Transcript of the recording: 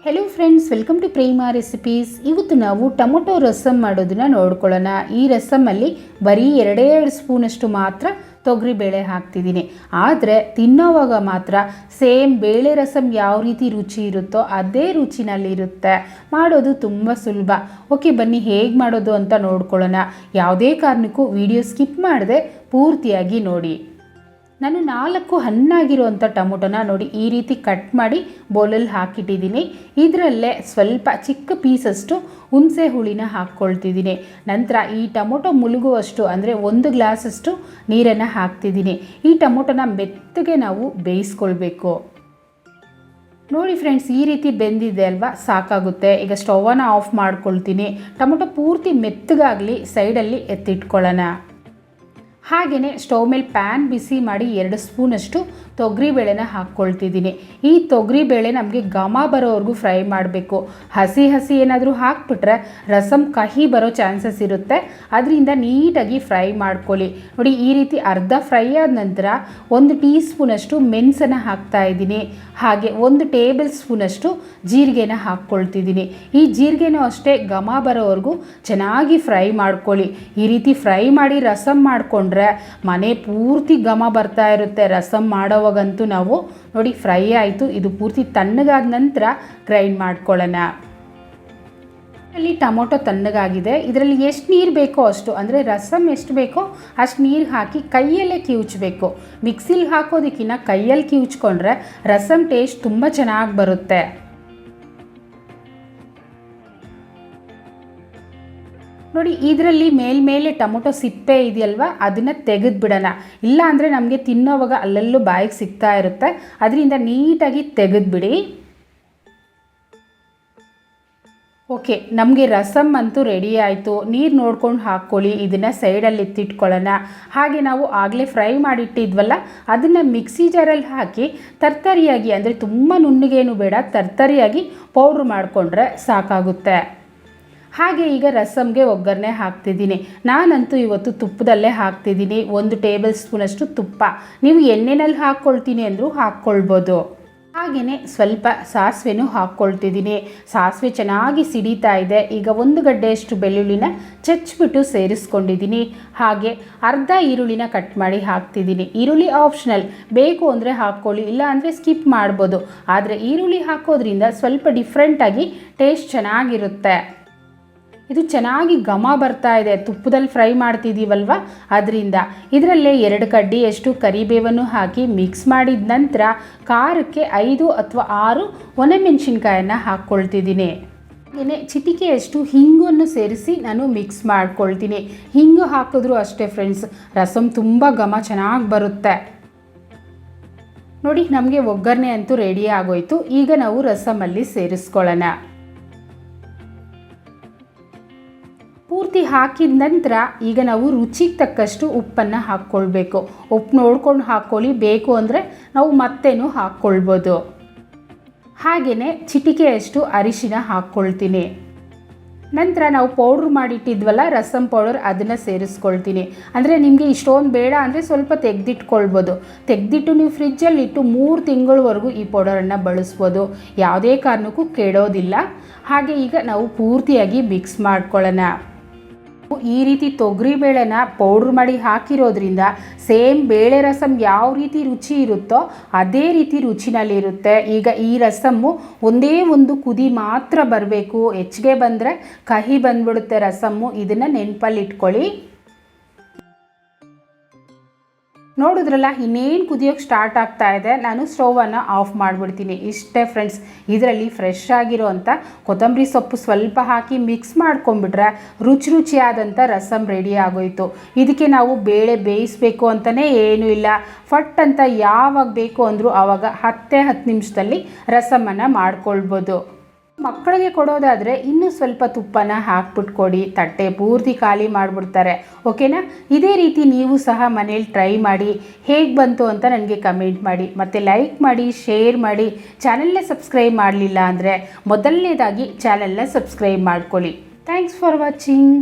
Hello friends, welcome to Prema recipes. ಇವತ್ತು ನಾವು tomato rasam ಮಾಡೋದನ್ನ ನೋಡ್ಕೊಳ್ಳೋಣ. ಈ ರಸಮಲ್ಲಿ ಬರೀ 2 ಸ್ಪೂನಷ್ಟು ಮಾತ್ರ ತೊಗರಿಬೇಳೆ ಹಾಕ್ತಿದ್ದೀನಿ. ಆದರೆ ತಿನ್ನೋವಾಗ ಮಾತ್ರ ಸೇಮ್ ಬೇಳೆ ರಸಮ್ ಯಾವ ರೀತಿ ರುಚಿ ಇರುತ್ತೋ ಅದೇ ರುಚಿನಲ್ಲಿರುತ್ತೆ. ಮಾಡೋದು ತುಂಬ ಸುಲಭ. ಓಕೆ, ಬನ್ನಿ ಹೇಗೆ ಮಾಡೋದು ಅಂತ ನೋಡ್ಕೊಳ್ಳೋಣ. ಯಾವುದೇ ಕಾರಣಕ್ಕೂ ವಿಡಿಯೋ ಸ್ಕಿಪ್ ಮಾಡದೆ ಪೂರ್ತಿಯಾಗಿ ನೋಡಿ. ನಾನು 4 ಹಣ್ಣಾಗಿರುವಂಥ ಟೊಮೊಟೊನ ನೋಡಿ ಈ ರೀತಿ ಕಟ್ ಮಾಡಿ ಬೌಲಲ್ಲಿ ಹಾಕಿಟ್ಟಿದ್ದೀನಿ. ಇದರಲ್ಲೇ ಸ್ವಲ್ಪ ಚಿಕ್ಕ ಪೀಸಷ್ಟು ಹುಣಸೆ ಹುಳಿನ ಹಾಕ್ಕೊಳ್ತಿದ್ದೀನಿ. ನಂತರ ಈ ಟೊಮೊಟೊ ಮುಳುಗುವಷ್ಟು ಅಂದರೆ 1 ಗ್ಲಾಸಷ್ಟು ನೀರನ್ನು ಹಾಕ್ತಿದ್ದೀನಿ. ಈ ಟೊಮೊಟೊನ ಮೆತ್ತಗೆ ನಾವು ಬೇಯಿಸ್ಕೊಳ್ಬೇಕು. ನೋಡಿ ಫ್ರೆಂಡ್ಸ್, ಈ ರೀತಿ ಬೆಂದಿದೆ ಅಲ್ವಾ, ಸಾಕಾಗುತ್ತೆ. ಈಗ ಸ್ಟವನ್ನು ಆಫ್ ಮಾಡ್ಕೊಳ್ತೀನಿ. ಟೊಮೊಟೊ ಪೂರ್ತಿ ಮೆತ್ತಗಾಗಲಿ ಸೈಡಲ್ಲಿ ಎತ್ತಿಟ್ಕೊಳ್ಳೋಣ. ಹಾಗೆಯೇ ಸ್ಟವ್ ಮೇಲೆ ಪ್ಯಾನ್ ಬಿಸಿ ಮಾಡಿ 2 ಸ್ಪೂನಷ್ಟು ತೊಗರಿಬೇಳೆನ ಹಾಕ್ಕೊಳ್ತಿದ್ದೀನಿ. ಈ ತೊಗರಿಬೇಳೆ ನಮಗೆ ಘಮ ಬರೋವರೆಗೂ ಫ್ರೈ ಮಾಡಬೇಕು. ಹಸಿ ಏನಾದರೂ ಹಾಕ್ಬಿಟ್ರೆ ರಸಮ್ ಕಹಿ ಬರೋ ಚಾನ್ಸಸ್ ಇರುತ್ತೆ. ಅದರಿಂದ ನೀಟಾಗಿ ಫ್ರೈ ಮಾಡ್ಕೊಳ್ಳಿ. ನೋಡಿ, ಈ ರೀತಿ ಅರ್ಧ ಫ್ರೈ ಆದ ನಂತರ 1 ಟೀ ಸ್ಪೂನಷ್ಟು ಮೆಣಸನ್ನು ಹಾಕ್ತಾಯಿದ್ದೀನಿ. ಹಾಗೆ 1 ಟೇಬಲ್ ಸ್ಪೂನಷ್ಟು ಜೀರಿಗೆನ ಹಾಕ್ಕೊಳ್ತಿದ್ದೀನಿ. ಈ ಜೀರಿಗೆನೂ ಅಷ್ಟೇ ಘಮ ಬರೋವರೆಗೂ ಚೆನ್ನಾಗಿ ಫ್ರೈ ಮಾಡ್ಕೊಳ್ಳಿ. ಈ ರೀತಿ ಫ್ರೈ ಮಾಡಿ ರಸಮ್ ಮಾಡಿಕೊಂಡ್ರೆ ಮನೆ ಪೂರ್ತಿ ಘಮ ಬರ್ತಾ ಇರುತ್ತೆ. ರಸಮ್ ಮಾಡೋವಾಗಂತೂ ನಾವು ನೋಡಿ ಫ್ರೈ ಆಯಿತು. ಇದು ಪೂರ್ತಿ ತಣ್ಣಗಾದ ನಂತರ ಗ್ರೈಂಡ್ ಮಾಡ್ಕೊಳ್ಳೋಣ. ಅಲ್ಲಿ ಟೊಮೊಟೊ ತಣ್ಣಗಾಗಿದೆ. ಇದರಲ್ಲಿ ಎಷ್ಟು ನೀರು ಬೇಕೋ ಅಷ್ಟು, ಅಂದರೆ ರಸಮ್ ಎಷ್ಟು ಬೇಕೋ ಅಷ್ಟು ನೀರು ಹಾಕಿ ಕೈಯಲ್ಲೇ ಕಿವುಚಬೇಕು. ಮಿಕ್ಸಿಲಿ ಹಾಕೋದಕ್ಕಿಂತ ಕೈಯಲ್ಲಿ ಕಿವುಚ್ಕೊಂಡ್ರೆ ರಸಮ್ ಟೇಸ್ಟ್ ತುಂಬ ಚೆನ್ನಾಗಿ ಬರುತ್ತೆ. ನೋಡಿ, ಇದರಲ್ಲಿ ಮೇಲ್ಮೇಲೆ ಟೊಮೊಟೊ ಸಿಪ್ಪೆ ಇದೆಯಲ್ವ, ಅದನ್ನು ತೆಗೆದುಬಿಡೋಣ. ಇಲ್ಲ ಅಂದರೆ ನಮಗೆ ತಿನ್ನೋವಾಗ ಅಲ್ಲೆಲ್ಲೂ ಬಾಯಿಗೆ ಸಿಗ್ತಾ ಇರುತ್ತೆ. ಅದರಿಂದ ನೀಟಾಗಿ ತೆಗೆದುಬಿಡಿ. ಓಕೆ, ನಮಗೆ ರಸಮ್ ಅಂತೂ ರೆಡಿ ಆಯಿತು. ನೀರು ನೋಡ್ಕೊಂಡು ಹಾಕ್ಕೊಳ್ಳಿ. ಇದನ್ನು ಸೈಡಲ್ಲಿ ಎತ್ತಿಟ್ಕೊಳ್ಳೋಣ. ಹಾಗೆ ನಾವು ಆಗಲೇ ಫ್ರೈ ಮಾಡಿಟ್ಟಿದ್ವಲ್ಲ, ಅದನ್ನು ಮಿಕ್ಸಿ ಜಾರಲ್ಲಿ ಹಾಕಿ ತರ್ತರಿಯಾಗಿ, ಅಂದರೆ ತುಂಬ ನುಣ್ಣಗೇನು ಬೇಡ, ತರ್ತರಿಯಾಗಿ ಪೌಡ್ರ್ ಮಾಡಿಕೊಂಡ್ರೆ ಸಾಕಾಗುತ್ತೆ. ಹಾಗೆ ಈಗ ರಸಮ್ಗೆ ಒಗ್ಗರಣೆ ಹಾಕ್ತಿದ್ದೀನಿ. ನಾನಂತೂ ಇವತ್ತು ತುಪ್ಪದಲ್ಲೇ ಹಾಕ್ತಿದ್ದೀನಿ. 1 ಟೇಬಲ್ ಸ್ಪೂನಷ್ಟು ತುಪ್ಪ. ನೀವು ಎಣ್ಣೆನಲ್ಲಿ ಹಾಕ್ಕೊಳ್ತೀನಿ ಅಂದರೂ ಹಾಕ್ಕೊಳ್ಬೋದು. ಹಾಗೆಯೇ ಸ್ವಲ್ಪ ಸಾಸಿವೆನೂ ಹಾಕ್ಕೊಳ್ತಿದ್ದೀನಿ. ಸಾಸಿವೆ ಚೆನ್ನಾಗಿ ಸಿಡಿತಾ ಇದೆ. ಈಗ 1 ಗಡ್ಡೆಯಷ್ಟು ಬೆಳ್ಳುಳ್ಳಿನ ಚಚ್ಚಿಬಿಟ್ಟು ಸೇರಿಸ್ಕೊಂಡಿದ್ದೀನಿ. ಹಾಗೆ ಅರ್ಧ ಈರುಳ್ಳಿನ ಕಟ್ ಮಾಡಿ ಹಾಕ್ತಿದ್ದೀನಿ. ಈರುಳ್ಳಿ ಆಪ್ಷನಲ್, ಬೇಕು ಅಂದರೆ ಹಾಕ್ಕೊಳ್ಳಿ, ಇಲ್ಲ ಅಂದರೆ ಸ್ಕಿಪ್ ಮಾಡ್ಬೋದು. ಆದರೆ ಈರುಳ್ಳಿ ಹಾಕೋದ್ರಿಂದ ಸ್ವಲ್ಪ ಡಿಫ್ರೆಂಟಾಗಿ ಟೇಸ್ಟ್ ಚೆನ್ನಾಗಿರುತ್ತೆ. ಇದು ಚೆನ್ನಾಗಿ ಘಮ ಬರ್ತಾ ಇದೆ, ತುಪ್ಪದಲ್ಲಿ ಫ್ರೈ ಮಾಡ್ತಿದ್ದೀವಲ್ವ, ಅದರಿಂದ. ಇದರಲ್ಲೇ 2 ಕಡ್ಡಿಯಷ್ಟು ಕರಿಬೇವನ್ನು ಹಾಕಿ ಮಿಕ್ಸ್ ಮಾಡಿದ ನಂತರ ಖಾರಕ್ಕೆ 5 ಅಥವಾ 6 ಒಣಮೆಣಸಿನ್ಕಾಯನ್ನು ಹಾಕ್ಕೊಳ್ತಿದ್ದೀನಿ. ಹಾಗೆಯೇ ಚಿಟಿಕೆಯಷ್ಟು ಹಿಂಗನ್ನು ಸೇರಿಸಿ ನಾನು ಮಿಕ್ಸ್ ಮಾಡ್ಕೊಳ್ತೀನಿ. ಹಿಂಗು ಹಾಕಿದ್ರೂ ಅಷ್ಟೇ ಫ್ರೆಂಡ್ಸ್, ರಸಮ್ ತುಂಬ ಘಮ ಚೆನ್ನಾಗಿ ಬರುತ್ತೆ. ನೋಡಿ, ನಮಗೆ ಒಗ್ಗರಣೆ ಅಂತೂ ರೆಡಿ ಆಗೋಯ್ತು. ಈಗ ನಾವು ರಸಮಲ್ಲಿ ಸೇರಿಸ್ಕೊಳ್ಳೋಣ. ಪೂರ್ತಿ ಹಾಕಿದ ನಂತರ ಈಗ ನಾವು ರುಚಿಗೆ ತಕ್ಕಷ್ಟು ಉಪ್ಪನ್ನು ಹಾಕ್ಕೊಳ್ಬೇಕು. ಉಪ್ಪು ನೋಡ್ಕೊಂಡು ಹಾಕ್ಕೊಳ್ಳಿ, ಬೇಕು ಅಂದರೆ ನಾವು ಮತ್ತೇನು ಹಾಕ್ಕೊಳ್ಬೋದು. ಹಾಗೆಯೇ ಚಿಟಿಕೆಯಷ್ಟು ಅರಿಶಿನ ಹಾಕ್ಕೊಳ್ತೀನಿ. ನಂತರ ನಾವು ಪೌಡ್ರ್ ಮಾಡಿಟ್ಟಿದ್ವಲ್ಲ ರಸಮ್ ಪೌಡರ್, ಅದನ್ನು ಸೇರಿಸ್ಕೊಳ್ತೀನಿ. ಅಂದರೆ ನಿಮಗೆ ಇಷ್ಟೊಂದು ಬೇಡ ಅಂದರೆ ಸ್ವಲ್ಪ ತೆಗೆದಿಟ್ಕೊಳ್ಬೋದು. ತೆಗೆದಿಟ್ಟು ನೀವು ಫ್ರಿಜ್ಜಲ್ಲಿಟ್ಟು 3 ತಿಂಗಳವರೆಗೂ ಈ ಪೌಡರನ್ನು ಬಳಸ್ಬೋದು. ಯಾವುದೇ ಕಾರಣಕ್ಕೂ ಕೆಡೋದಿಲ್ಲ. ಹಾಗೆ ಈಗ ನಾವು ಪೂರ್ತಿಯಾಗಿ ಮಿಕ್ಸ್ ಮಾಡ್ಕೊಳ್ಳೋಣ. ಈ ರೀತಿ ತೊಗರಿಬೇಳೆನ ಪೌಡ್ರ್ ಮಾಡಿ ಹಾಕಿರೋದ್ರಿಂದ ಸೇಮ್ ಬೇಳೆ ರಸಮ್ ಯಾವ ರೀತಿ ರುಚಿ ಇರುತ್ತೋ ಅದೇ ರೀತಿ ರುಚಿನಲ್ಲಿರುತ್ತೆ. ಈಗ ಈ ರಸಮ್ಮು ಒಂದೇ ಒಂದು ಕುದಿ ಮಾತ್ರ ಬರಬೇಕು. ಹೆಚ್ಚಿಗೆ ಬಂದರೆ ಕಹಿ ಬಂದ್ಬಿಡುತ್ತೆ ರಸಮ್ಮು. ಇದನ್ನು ನೆನಪಲ್ಲಿ ಇಟ್ಕೊಳ್ಳಿ. ನೋಡಿದ್ರಲ್ಲ, ಇನ್ನೇನು ಕುದಿಯೋಕ್ಕೆ ಸ್ಟಾರ್ಟ್ ಆಗ್ತಾ ಇದೆ. ನಾನು ಸ್ಟವನ್ನು ಆಫ್ ಮಾಡಿಬಿಡ್ತೀನಿ. ಇಷ್ಟೇ ಫ್ರೆಂಡ್ಸ್. ಇದರಲ್ಲಿ ಫ್ರೆಶ್ ಆಗಿರೋವಂಥ ಕೊತ್ತಂಬರಿ ಸೊಪ್ಪು ಸ್ವಲ್ಪ ಹಾಕಿ ಮಿಕ್ಸ್ ಮಾಡ್ಕೊಂಬಿಟ್ರೆ ರುಚಿಯಾದಂಥ ರಸಮ್ ರೆಡಿ ಆಗೋಯಿತು. ಇದಕ್ಕೆ ನಾವು ಬೇಳೆ ಬೇಯಿಸಬೇಕು ಅಂತಲೇ ಏನೂ ಇಲ್ಲ. ಫಟ್ ಅಂತ ಯಾವಾಗ ಬೇಕು ಅಂದರೂ ಆವಾಗ 10 ನಿಮಿಷದಲ್ಲಿ ರಸಮನ್ನು ಮಾಡ್ಕೊಳ್ಬೋದು. ಮಕ್ಕಳಿಗೆ ಕೊಡೋದಾದರೆ ಇನ್ನೂ ಸ್ವಲ್ಪ ತುಪ್ಪನ ಹಾಕ್ಬಿಟ್ಟು ಕೊಡಿ, ತಟ್ಟೆ ಪೂರ್ತಿ ಖಾಲಿ ಮಾಡಿಬಿಡ್ತಾರೆ. ಓಕೆನಾ? ಇದೇ ರೀತಿ ನೀವು ಸಹ ಮನೇಲಿ ಟ್ರೈ ಮಾಡಿ. ಹೇಗೆ ಬಂತು ಅಂತ ನನಗೆ ಕಮೆಂಟ್ ಮಾಡಿ. ಮತ್ತು ಲೈಕ್ ಮಾಡಿ, ಶೇರ್ ಮಾಡಿ. ಚಾನಲ್ನ ಸಬ್ಸ್ಕ್ರೈಬ್ ಮಾಡಲಿಲ್ಲ ಅಂದರೆ ಮೊದಲನೇದಾಗಿ ಚಾನಲ್ನ ಸಬ್ಸ್ಕ್ರೈಬ್ ಮಾಡ್ಕೊಳ್ಳಿ. Thanks for watching.